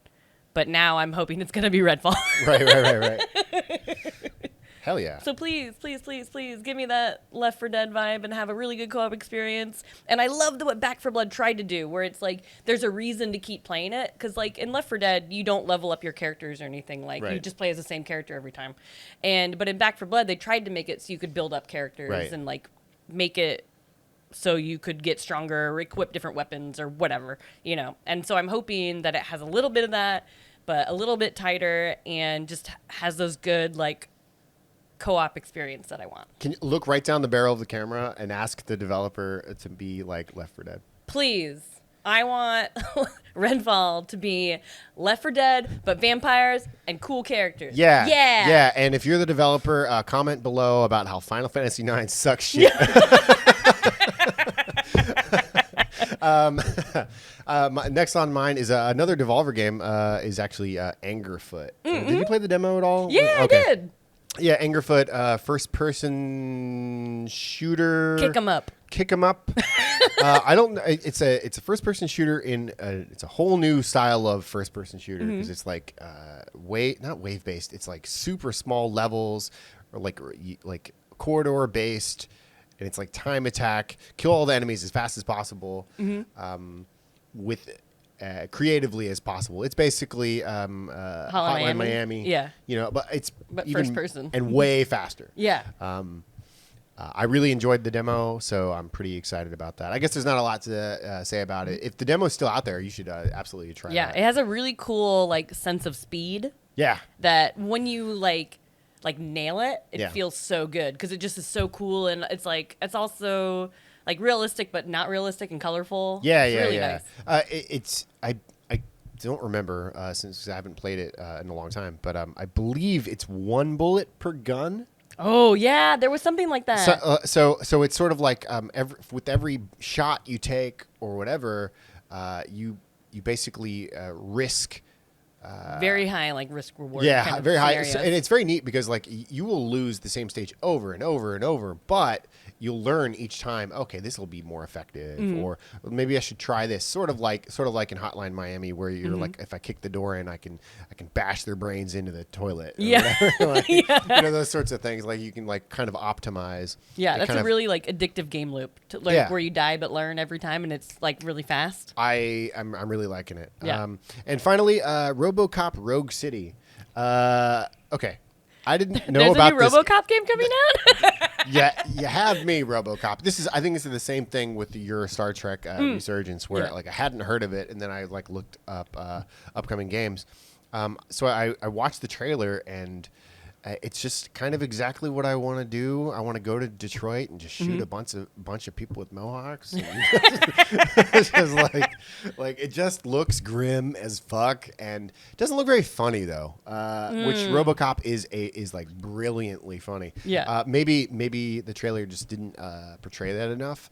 but now I'm hoping it's going to be Redfall. Right. Hell yeah. So please give me that Left 4 Dead vibe and have a really good co-op experience. And I loved what Back 4 Blood tried to do, where it's like there's a reason to keep playing it. Because like in Left 4 Dead, you don't level up your characters or anything. Like you just play as the same character every time. But in Back 4 Blood, they tried to make it so you could build up characters and like make it so you could get stronger or equip different weapons or whatever, And so I'm hoping that it has a little bit of that, but a little bit tighter and just has those good like co-op experience that I want. Can you look right down the barrel of the camera and ask the developer to be like Left 4 Dead? Please. I want Redfall to be Left 4 Dead, but vampires and cool characters. Yeah. And if you're the developer, comment below about how Final Fantasy IX sucks shit. Next on mine is another Devolver game. Is actually Angerfoot. Did you play the demo at all? Yeah, okay. I did. Yeah, Angerfoot, first-person shooter. Kick 'em up. I don't. It's a first-person shooter it's a whole new style of first-person shooter because it's like not wave-based. It's like super small levels or like corridor-based, and it's like time attack, kill all the enemies as fast as possible, with creatively as possible. It's basically Hotline Miami. Yeah. But it's even first person and way faster. Yeah. I really enjoyed the demo, so I'm pretty excited about that. I guess there's not a lot to say about it. If the demo's still out there, you should absolutely try it. Yeah, it has a really cool like sense of speed. Yeah. That when you like nail it, it feels so good because it just is so cool, and it's also like realistic but not realistic and colorful. Yeah, it's really nice. I don't remember since I haven't played it in a long time, but I believe it's 1 bullet per gun. Oh yeah, there was something like that. So it's sort of like with every shot you take or whatever, you basically risk. Very high like risk reward. Yeah, kind of very high, scenarios. and it's very neat because like you will lose the same stage over and over and over, but you'll learn each time. Okay, this will be more effective, or maybe I should try this. Sort of like in Hotline Miami, where you're like, if I kick the door in, I can bash their brains into the toilet. Or whatever. Like, you know, those sorts of things. Like you can like kind of optimize. Yeah, that's a really like addictive game loop, where you die but learn every time, and it's like really fast. I'm really liking it. Yeah. And finally, RoboCop Rogue City. Okay. I didn't know There's about a new this. RoboCop game coming out. Yeah, you have me, RoboCop. I think this is the same thing with your Star Trek Resurgence, where like I hadn't heard of it, and then I like looked up upcoming games. So I watched the trailer, and it's just kind of exactly what I want to do. I want to go to Detroit and just shoot a bunch of people with mohawks. It's just like it just looks grim as fuck, and it doesn't look very funny though. Which RoboCop is like brilliantly funny. Yeah. Maybe the trailer just didn't portray that enough.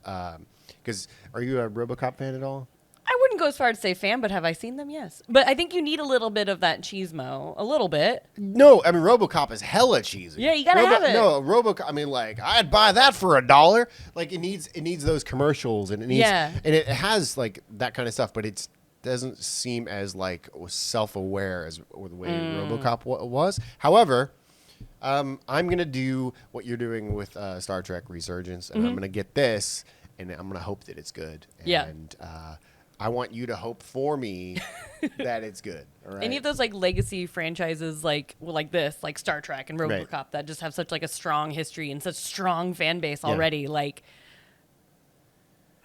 Because are you a RoboCop fan at all? I wouldn't go as far as to say fan, but have I seen them? Yes. But I think you need a little bit of that cheesemo. A little bit. No, I mean, RoboCop is hella cheesy. Yeah, you gotta have it. No, RoboCop, I mean, like, I'd buy that for $1. Like, it needs those commercials, and it needs, and it has, like, that kind of stuff, but it doesn't seem as, like, self-aware as the way RoboCop was. However, I'm going to do what you're doing with Star Trek Resurgence, and I'm going to get this, and I'm going to hope that it's good. And, I want you to hope for me that it's good. All right? Any of those like legacy franchises, like this, like Star Trek and RoboCop, that just have such like a strong history and such strong fan base already. Like,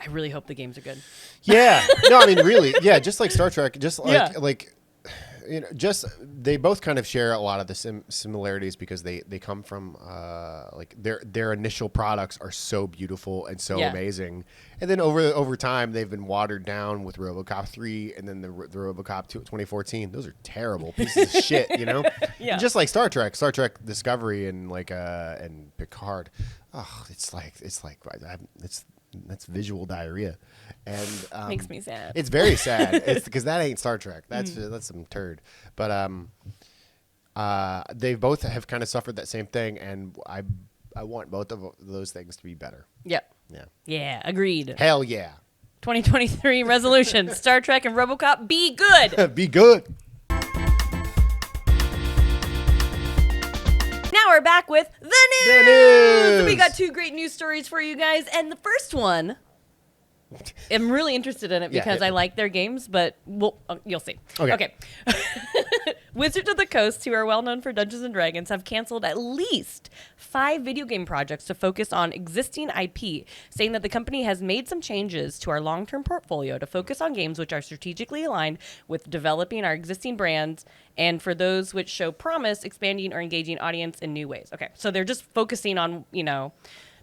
I really hope the games are good. Yeah. No, I mean, really. Yeah, just like Star Trek, just like you know, just they both kind of share a lot of the similarities because they come from like their initial products are so beautiful and so amazing, and then over time they've been watered down with RoboCop 3 and then the RoboCop 2014. Those are terrible pieces of shit, you know. Yeah. Just like Star Trek Discovery and like and Picard. Oh, that's visual diarrhea, and Makes me sad. It's very sad. It's because that ain't Star Trek. That's some turd. But they both have kind of suffered that same thing, and I want both of those things to be better. Yep. Yeah. Yeah. Agreed. Hell yeah. 2023 resolution: Star Trek and RoboCop be good. Be good. Now we're back with the news. We got 2 great news stories for you guys, and the first one, I'm really interested in it because I like their games, but you'll see. Okay. Wizards of the Coast, who are well known for Dungeons & Dragons, have canceled at least 5 video game projects to focus on existing IP, saying that the company has made some changes to our long-term portfolio to focus on games which are strategically aligned with developing our existing brands, and for those which show promise, expanding or engaging audience in new ways. Okay, so they're just focusing on, you know,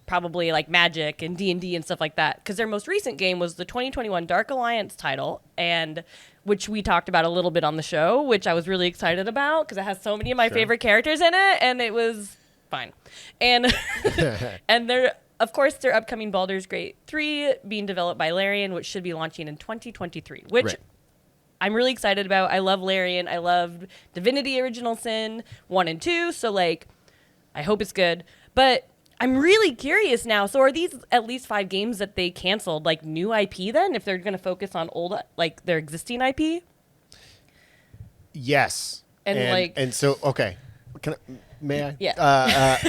probably like Magic and D&D and stuff like that, because their most recent game was the 2021 Dark Alliance title, and which we talked about a little bit on the show, which I was really excited about because it has so many of my favorite characters in it, and it was fine. And and their upcoming Baldur's Gate 3 being developed by Larian, which should be launching in 2023, which I'm really excited about. I love Larian. I love Divinity Original Sin 1 and 2, so like I hope it's good. But I'm really curious now. So are these at least 5 games that they canceled, like new IP then, if they're going to focus on old, like their existing IP? Yes. And so, okay. May I? Yeah.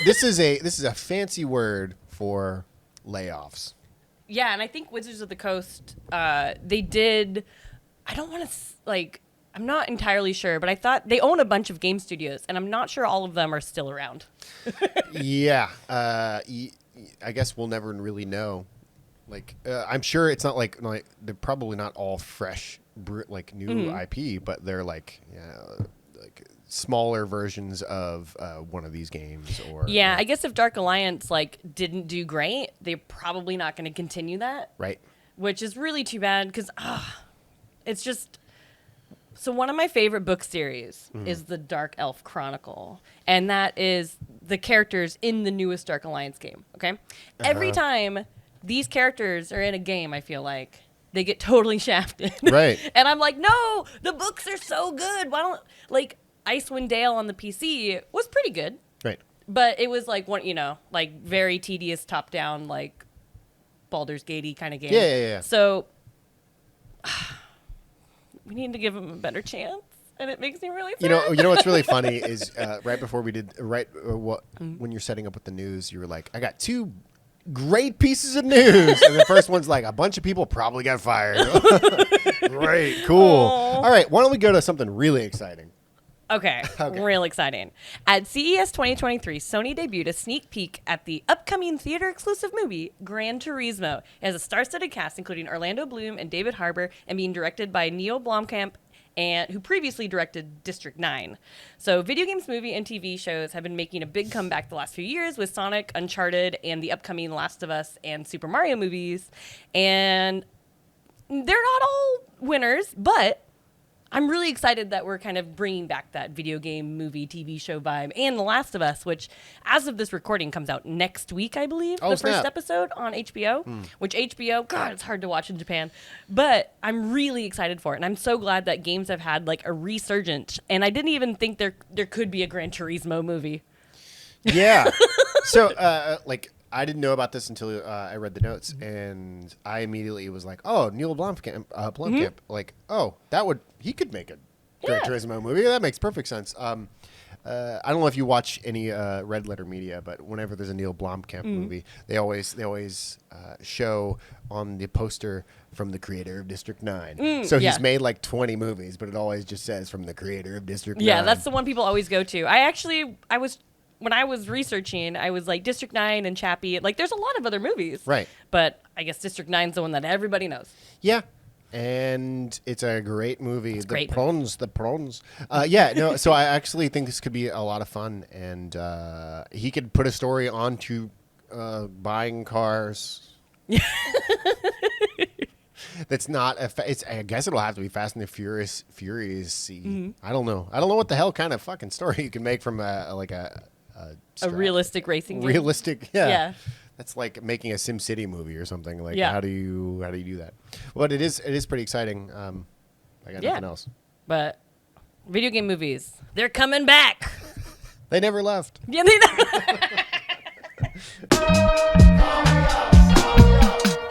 This is a fancy word for layoffs. Yeah, and I think Wizards of the Coast, they did, I don't want to, like, I'm not entirely sure, but I thought they own a bunch of game studios, and I'm not sure all of them are still around. Yeah. I guess we'll never really know. Like, I'm sure it's not like they're probably not all fresh, like new IP, but they're like, like smaller versions of one of these games. Or I guess if Dark Alliance like didn't do great, they're probably not going to continue that. Right. Which is really too bad because it's just. So one of my favorite book series is the Dark Elf Chronicle, and that is the characters in the newest Dark Alliance game, okay? Every time these characters are in a game, I feel like, they get totally shafted. Right. And I'm like, no, the books are so good. Why don't, like, Icewind Dale on the PC was pretty good. Right. but it was like one, like very tedious top down, like Baldur's Gate kind of game. Yeah. So we need to give him a better chance, and it makes me really sad. You know what's really funny is right before we did when you're setting up with the news, you were like, I got two great pieces of news, and the first one's like a bunch of people probably got fired. Great, cool. Aww. All right, why don't we go to something really exciting? Okay, real exciting. At CES 2023, Sony debuted a sneak peek at the upcoming theater-exclusive movie, Gran Turismo. It has a star-studded cast, including Orlando Bloom and David Harbour, and being directed by Neil Blomkamp, and who previously directed District 9. So video games, movie, and TV shows have been making a big comeback the last few years with Sonic, Uncharted, and the upcoming Last of Us and Super Mario movies. And they're not all winners, but I'm really excited that we're kind of bringing back that video game, movie, TV show vibe. And The Last of Us, which, as of this recording, comes out next week, I believe. Oh, the snap. first episode on HBO, which HBO, God, it's hard to watch in Japan. But I'm really excited for it. And I'm so glad that games have had, like, a resurgence. And I didn't even think there could be a Gran Turismo movie. Yeah. So, I didn't know about this until I read the notes, and I immediately was like, "Oh, Neil Blomkamp, like, oh, he could make a Gran Turismo movie. That makes perfect sense." I don't know if you watch any Red Letter Media, but whenever there's a Neil Blomkamp movie, they always show on the poster from the creator of District 9. So he's made like 20 movies, but it always just says from the creator of District 9. Yeah, that's the one people always go to. When I was researching, I was like, District 9 and Chappie. Like, there's a lot of other movies. Right. But I guess District 9's the one that everybody knows. Yeah. And it's a great movie. It's the great. prawns. So I actually think this could be a lot of fun. And he could put a story onto buying cars. That's not I guess it'll have to be Fast and the Furious. I don't know what the hell kind of fucking story you can make from a realistic racing game. Realistic, Yeah. That's like making a SimCity movie or something. Like, Yeah. how do you do that? But it is pretty exciting. I got nothing else. But video game movies, they're coming back. They never left. Yeah, they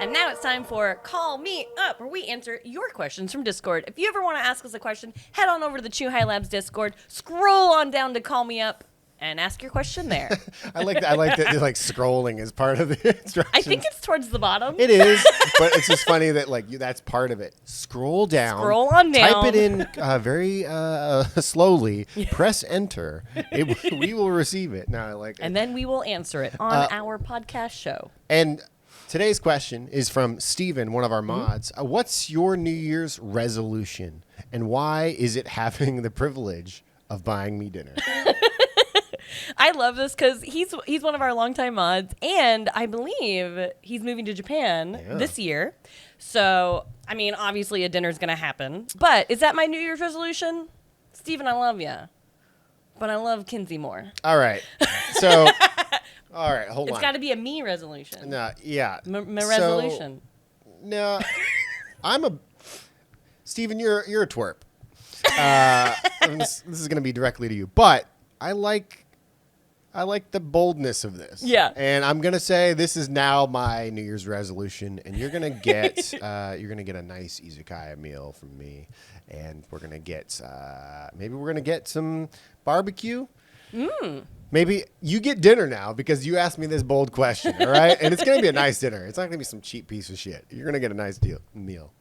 And now it's time for Call Me Up, where we answer your questions from Discord. If you ever want to ask us a question, head on over to the Chu High Labs Discord, scroll on down to Call Me Up, and ask your question there. I like that. Like scrolling is part of the instructions. I think it's towards the bottom. It is, but it's just funny that that's part of it. Scroll down. Scroll on down. Type it in very slowly. Press enter. We will receive it. No, and then we will answer it on our podcast show. And today's question is from Steven, one of our mods. What's your New Year's resolution, and why is it having the privilege of buying me dinner? I love this because he's one of our longtime mods, and I believe he's moving to Japan this year. So, I mean, obviously a dinner's going to happen. But is that my New Year's resolution? Steven, I love you. But I love Kinsey more. All right. So, all right, hold on. It's got to be a me resolution. No, yeah. My resolution. No, Steven, you're a twerp. This is going to be directly to you, but I like the boldness of this. Yeah. And I'm gonna say this is now my New Year's resolution, and you're gonna get a nice izakaya meal from me, and we're gonna get maybe we're gonna get some barbecue. Maybe you get dinner now because you asked me this bold question, all right? And it's gonna be a nice dinner. It's not gonna be some cheap piece of shit. You're gonna get a nice meal.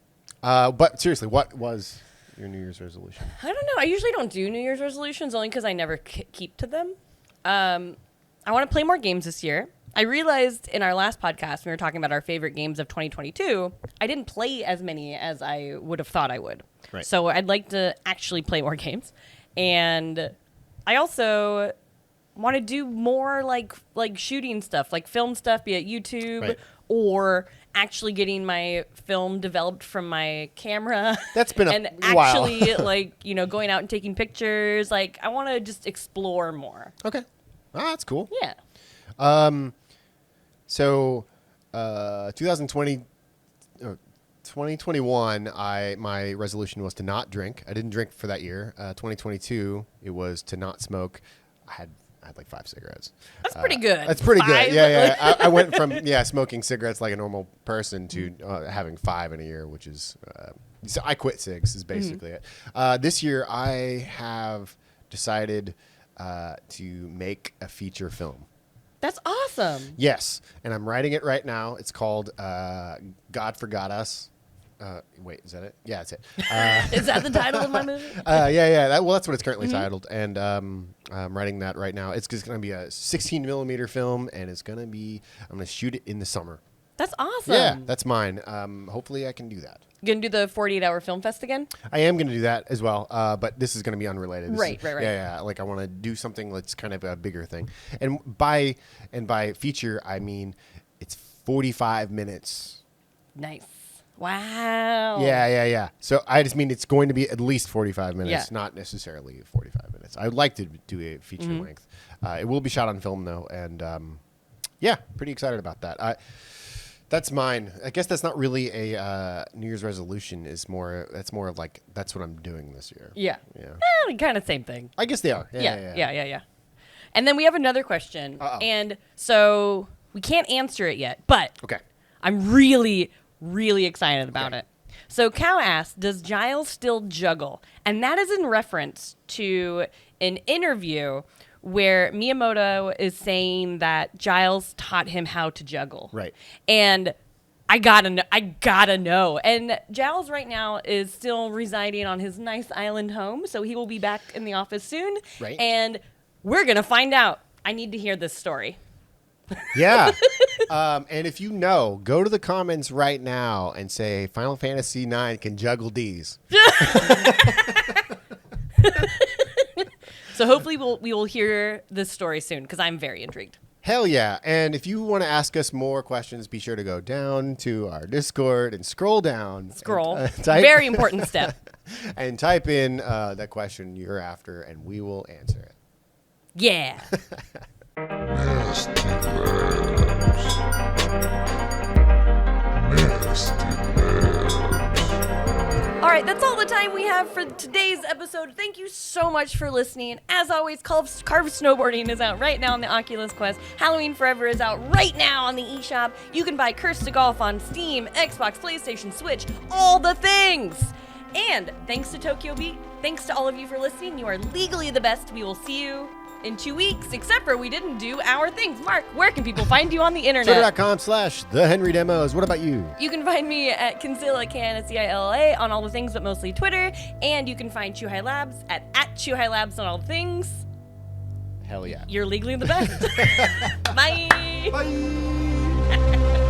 But seriously, what was your New Year's resolution? I don't know. I usually don't do New Year's resolutions only because I never keep to them. I want to play more games this year. I realized in our last podcast, when we were talking about our favorite games of 2022, I didn't play as many as I would have thought I would. Right. So I'd like to actually play more games. And I also want to do more like shooting stuff, like film stuff, be it YouTube or actually getting my film developed from my camera. That's been and actually going out and taking pictures. Like, I want to just explore more. Okay. That's cool. Yeah. So 2020 or 2021, my resolution was to not drink. I didn't drink for that year. 2022, it was to not smoke. I had I had like 5 cigarettes. That's pretty good. That's pretty 5? good. Yeah. I went from smoking cigarettes like a normal person to having 5 in a year, which is so I quit cigs is basically it. This year I have decided to make a feature film. That's awesome. Yes, and I'm writing it right now. It's called God Forgot Us. Wait, is that it? Yeah, that's it. Is that the title of my movie? Yeah. That's what it's currently titled, and I'm writing that right now. It's just going to be a 16 millimeter film, and I'm going to shoot it in the summer. That's awesome. Yeah, that's mine. Hopefully, I can do that. You gonna do the 48-hour film fest again? I am going to do that as well, but this is going to be unrelated. Right. Yeah. Like I want to do something that's kind of a bigger thing, and by feature I mean it's 45 minutes. Nice. Wow. Yeah. So I just mean it's going to be at least 45 minutes, Yeah. not necessarily 45 minutes. I would like to do a feature length. It will be shot on film though, and pretty excited about that. That's mine. I guess that's not really a New Year's resolution. That's more of like that's what I'm doing this year. Yeah. Yeah. Kind of same thing. I guess they are. Yeah. And then we have another question. Uh-oh. And so we can't answer it yet, but Okay. I'm really, really excited about Okay. it. So Cow asks, does Giles still juggle? And that is in reference to an interview where Miyamoto is saying that Giles taught him how to juggle. Right. And I gotta know. And Giles right now is still residing on his nice island home, so he will be back in the office soon. Right. And we're gonna find out. I need to hear this story. Yeah. And if you know, go to the comments right now and say Final Fantasy IX can juggle D's. So hopefully we will hear this story soon because I'm very intrigued. Hell yeah. And if you want to ask us more questions, be sure to go down to our Discord and scroll down. Scroll. And, Very important step. And type in that question you're after, and we will answer it. Yeah. All right, that's all the time we have for today's episode. Thank you so much for listening. As always, Carved Snowboarding is out right now on the Oculus Quest. Halloween Forever is out right now on the eShop. You can buy Curse to Golf on Steam, Xbox, PlayStation, Switch, all the things. And thanks to Tokyo Beat, thanks to all of you for listening. You are legally the best. We will see you in 2 weeks, except for we didn't do our things. Mark, where can people find you on the internet? Twitter.com/TheHenryDemos. What about you? You can find me at Kinsilla, K-N-S-E-I-L-L-A, on all the things, but mostly Twitter. And you can find Chu Labs at Chu Labs on all the things. Hell yeah. You're legally the best. Bye. Bye.